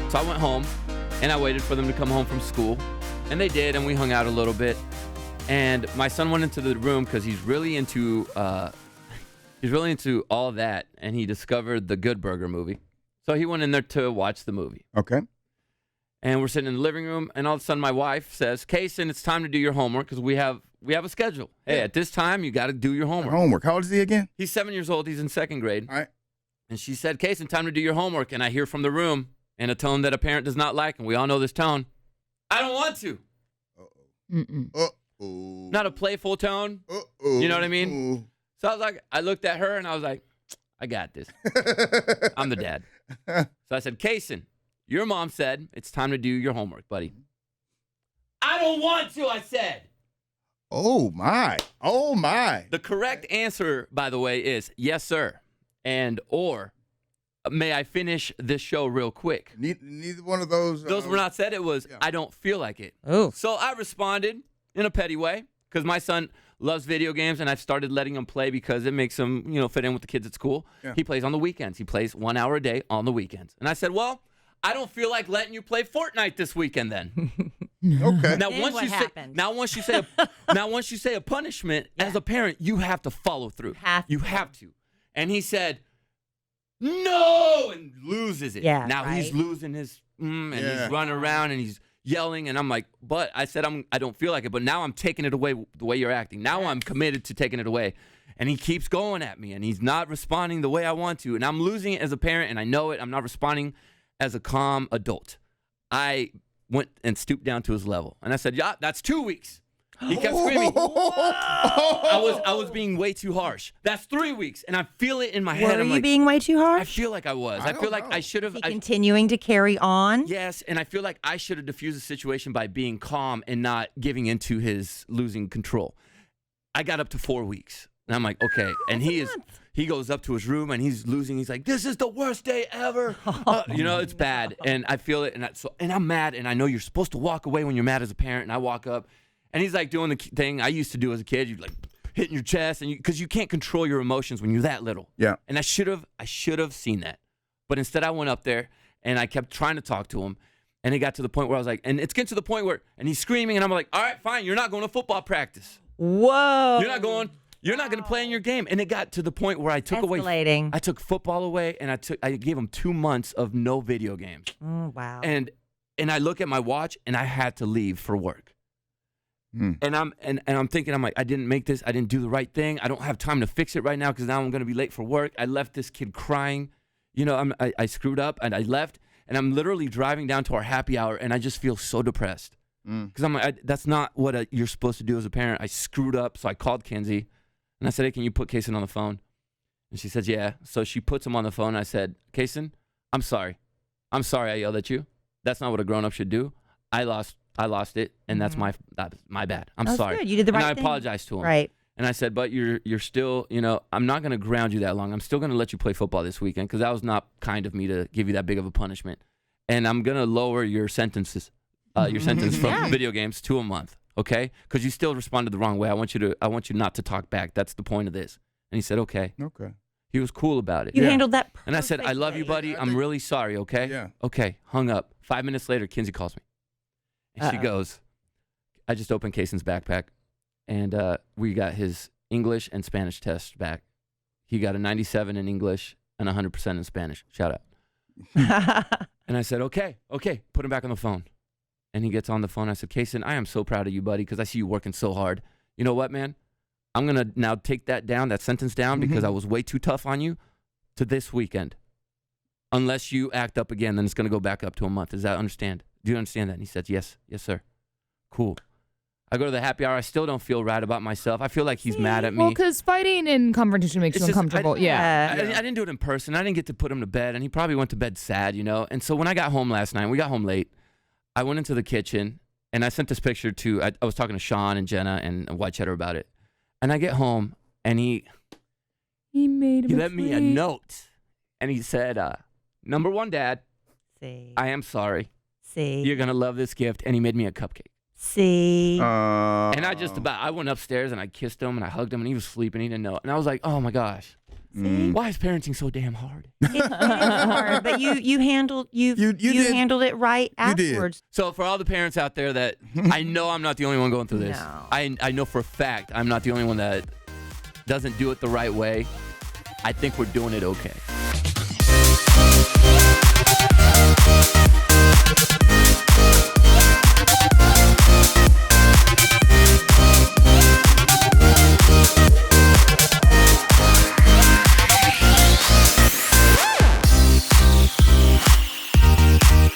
So I went home, and I waited for them to come home from school. And they did, and we hung out a little bit. And my son went into the room because he's really into all that, and he discovered the Good Burger movie. So he went in there to watch the movie. Okay. And we're sitting in the living room, and all of a sudden my wife says, Cason, it's time to do your homework because we have a schedule. Hey, at this time, you got to do your homework. Homework. How old is he again? He's 7 years old. He's in second grade. All right. And she said, Cason, time to do your homework. And I hear from the room in a tone that a parent does not like, and we all know this tone. I don't want to. Uh-oh. Not a playful tone. Uh-oh. You know what I mean? So I looked at her, and I was like, I got this. I'm the dad. So I said, Cason, your mom said it's time to do your homework, buddy. I don't want to, I said. Oh, my. Oh, my. The correct answer, by the way, is yes, sir. And or may I finish this show real quick? Neither one of those. Those were not said. It was, I don't feel like it. Oh. So I responded in a petty way because my son loves video games, and I've started letting him play because it makes him, fit in with the kids at school. Yeah. He plays on the weekends. He plays 1 hour a day on the weekends. And I said, well, I don't feel like letting you play Fortnite this weekend then. Okay. Now Then once what you happened? once you say a punishment, as a parent, you have to follow through. You have to. And he said, no, and loses it. Yeah, now he's right. losing his and he's running around and he's yelling, and I'm like, but I said I don't feel like it, but now I'm taking it away the way you're acting. Now I'm committed to taking it away. And he keeps going at me, and he's not responding the way I want to. And I'm losing it as a parent, and I know it. I'm not responding as a calm adult. I went and stooped down to his level. And I said, yeah, that's 2 weeks. He kept screaming. I was being way too harsh. That's 3 weeks. And I feel it in my head. Were I'm you like, being way too I harsh? feel like I was. I feel like I should have. Is he continuing to carry on? Yes, and I feel like I should have diffused the situation by being calm and not giving into his losing control. I got up to 4 weeks. And I'm like, okay. And he goes up to his room and he's losing. He's like, this is the worst day ever. It's bad. And I feel it. And I'm mad. And I know you're supposed to walk away when you're mad as a parent. And I walk up and he's like doing the thing I used to do as a kid. You like hitting your chest because you can't control your emotions when you're that little. Yeah. And I should have seen that. But instead I went up there and I kept trying to talk to him. And it got to the point where I was like, and it's getting to the point where, and he's screaming and I'm like, all right, fine. You're not going to football practice. Whoa. You're not going to play in your game. And it got to the point where I took I took football away, and I gave him 2 months of no video games. Oh, wow. And I look at my watch, and I had to leave for work. And I'm thinking, I'm like, I didn't make this. I didn't do the right thing. I don't have time to fix it right now because now I'm going to be late for work. I left this kid crying. I screwed up, and I left, and I'm literally driving down to our happy hour, and I just feel so depressed. Because I'm like, that's not what you're supposed to do as a parent. I screwed up, so I called Kenzie. And I said, hey, can you put Cason on the phone? And she says, yeah. So she puts him on the phone. I said, Cason, I'm sorry. I'm sorry I yelled at you. That's not what a grown-up should do. I lost it, and that's my bad. I'm sorry. Good. You did the right thing. And I thing. apologized to him. Right. And I said, but you're still, I'm not going to ground you that long. I'm still going to let you play football this weekend because that was not kind of me to give you that big of a punishment. And I'm going to lower your sentence from video games to a month. Okay, because you still responded the wrong way. I want you not to talk back. That's the point of this. And he said, okay. Okay. He was cool about it. You handled that perfectly. And I said, I love you, buddy. I'm really sorry. Okay. Yeah. Okay. Hung up. 5 minutes later, Kinsey calls me, and she goes, I just opened Cason's backpack, and we got his English and Spanish tests back. He got a 97 in English and 100% in Spanish. Shout out. And I said, okay, put him back on the phone. And he gets on the phone. I said, Cason, I am so proud of you, buddy, because I see you working so hard. You know what, man? I'm going to now take that sentence down, because I was way too tough on you to this weekend. Unless you act up again, then it's going to go back up to a month. Do you understand that? And he said, yes, sir. Cool. I go to the happy hour. I still don't feel right about myself. I feel like he's mad at me. Well, because fighting and confrontation makes you uncomfortable. I didn't do it in person. I didn't get to put him to bed, and he probably went to bed sad, And so when I got home last night, we got home late, I went into the kitchen, and I sent this picture to, I was talking to Sean and Jenna and White Cheddar about it. And I get home, and he left me a note, and he said, number one, Dad, I am sorry. You're going to love this gift. And he made me a cupcake. And I went upstairs, and I kissed him, and I hugged him, and he was sleeping. He didn't know. And I was like, oh, my gosh. See? Why is parenting so damn hard? It's hard, but you handled did. handled it right You did. afterwards. So for all the parents out there that I know I'm not the only one going through this. No. I know for a fact I'm not the only one that doesn't do it the right way. I think we're doing it okay.